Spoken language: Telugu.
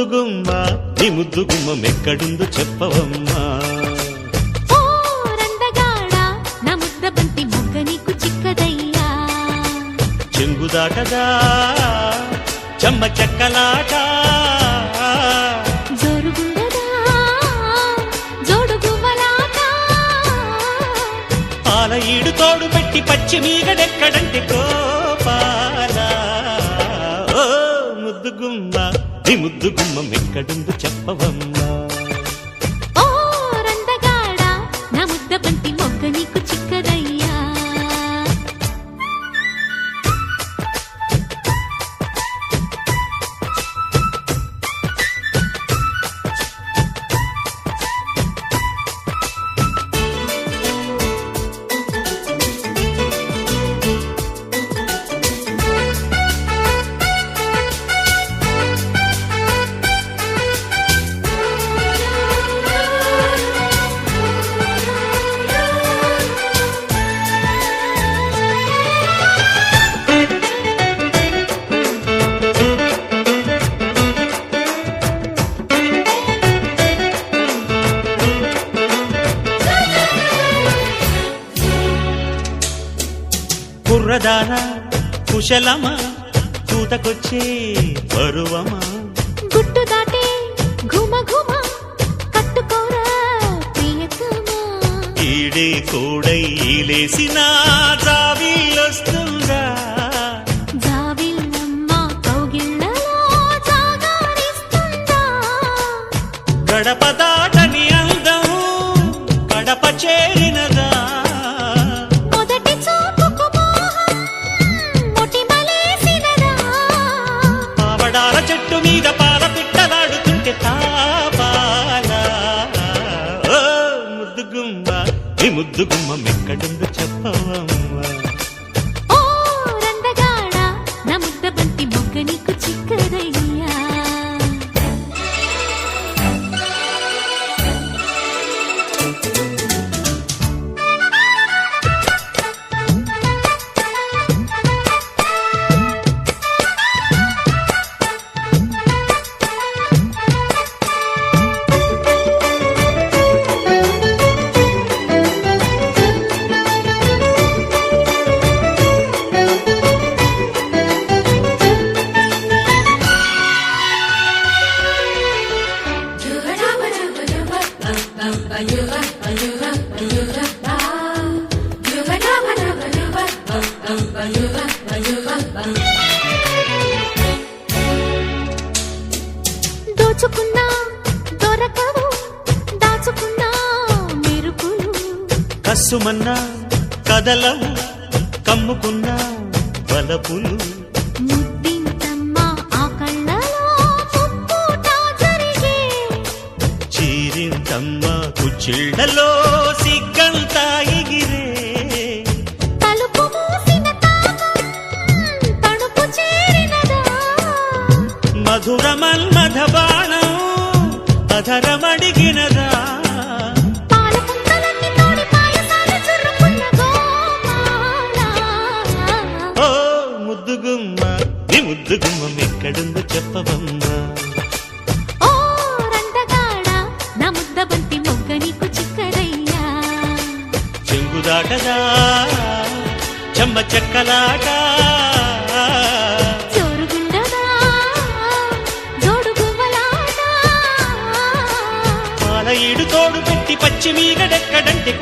ముద్దుగుమ్మ నీ ముద్దుగుమ్మ మెక్కడుందో చెప్పవమ్మా. ఓ రందగాడ నా ముద్ద బంతి మొగ్గ నీకు చిక్కదయ్యా. చెంగుదాటదా చెమ్మ చెక్కలాట జోరుగుండదా జోడుగువ్వలాట. పాల ఈడు తోడు పెట్టి పచ్చి మీగడెక్కడంటే కోపాల. ఓ ముద్దుగుమ్మ నీ ముద్దుగుమ్మ మెక్కడుందో చెప్పవమ్మా. ఓ రందగాడ నా ముద్ద బంతి మొగ్గ నీకు చిక్కదయ్యా. కుర్రదానా కుశలమా కూతకొచ్చే పరువమా. గుట్టు దాటే ఘుమ ఘుమ కట్టుకోరా ప్రియతమా. ఈడే కోడై లేసిన జావిల్లొస్తుందా. జావిల్లమ్మ కౌగిళ్ళలో జాగారిస్తుందా. గడప దాటని అందం కడప చేరినదా. మొదటి చూపుకు మోహం మొటిమలేసినదా. పావడాల చెట్టు మీద పాల పిట్టలాడుతుంటే తాపాల. ఓ ముద్దుగుమ్మ నీ ముద్దుగుమ్మ మెక్కడుందో చెప్పవమ్మా. ఓ రందగాడ నా ముద్ద బంతి మొగ్గ నీకు చిక్కదయ్యా. దోచుకున్నా దొరకవు దాచుకున్నా మెరుపులు. కస్సుమన్నా కదలవు కమ్ముకున్నా బలపులు. ముద్దింతమ్మ ఆ కళ్ళలో ముప్పుట జరిగే. చీరింతమ్మ కుచ్చిళ్లలో సిగ్గంతా ఎగిరే. తలుపు మూసిన తాపం తణుకు చేరినదా. మధుర మన్మథ బాణం అధరమడిగినదా. పాల పుంతలన్నీ తోడి పాయసాలు చుర్రుకున్న గోపాల. ఓ ముద్దుగుమ్మ నీ ముద్దుగుమ్మ మెక్కడుందో చెప్పవమ్మా. ఓ రందగాడ నా ముద్ద బంతి మొగ్గ నీకు చిక్కదయ్యా. చెంగుదాటదా చెమ్మ చెక్కలాట జోరుగుండదా జోడుగువ్వలాట. పాల ఈడు తోడు పెట్టి పచ్చి మీగడెక్కడంటే